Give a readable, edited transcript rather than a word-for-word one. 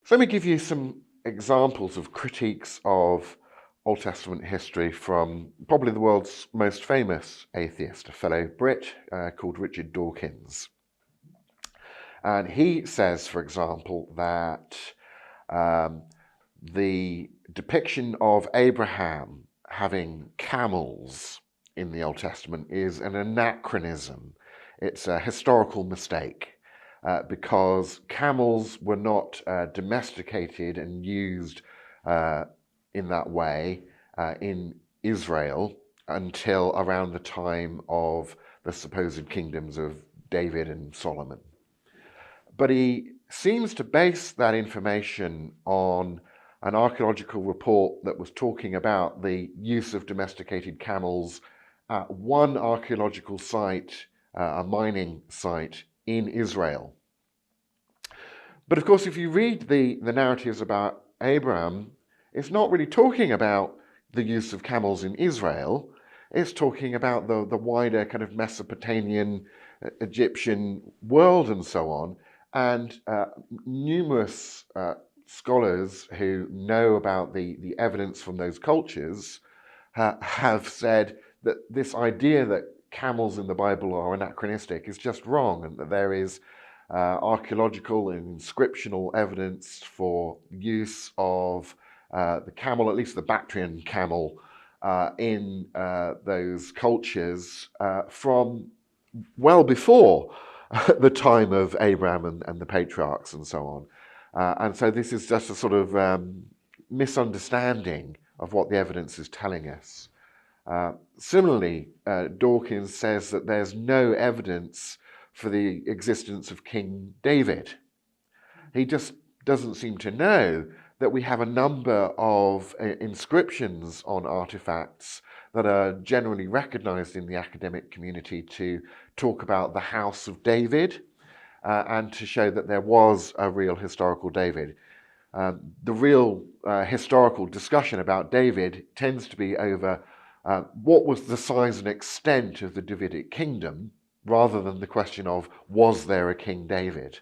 So let me give you some examples of critiques of Old Testament history from probably the world's most famous atheist, a fellow Brit called Richard Dawkins. And he says, for example, that the depiction of Abraham having camels in the Old Testament is an anachronism. It's a historical mistake. Because camels were not domesticated and used in that way in Israel until around the time of the supposed kingdoms of David and Solomon. But he seems to base that information on an archaeological report that was talking about the use of domesticated camels at one archaeological site, a mining site in Israel. But of course, if you read the narratives about Abraham, it's not really talking about the use of camels in Israel. It's talking about the wider kind of Mesopotamian, Egyptian world and so on. And numerous scholars who know about the evidence from those cultures have said that this idea that camels in the Bible are anachronistic is just wrong, and that there is archaeological and inscriptional evidence for use of the camel, at least the Bactrian camel, in those cultures from well before the time of Abraham and the patriarchs and so on. And so this is just a sort of misunderstanding of what the evidence is telling us. Similarly, Dawkins says that there's no evidence for the existence of King David. He just doesn't seem to know that we have a number of inscriptions on artifacts that are generally recognized in the academic community to talk about the house of David and to show that there was a real historical David. The real historical discussion about David tends to be over what was the size and extent of the Davidic kingdom, rather than the question of, was there a King David?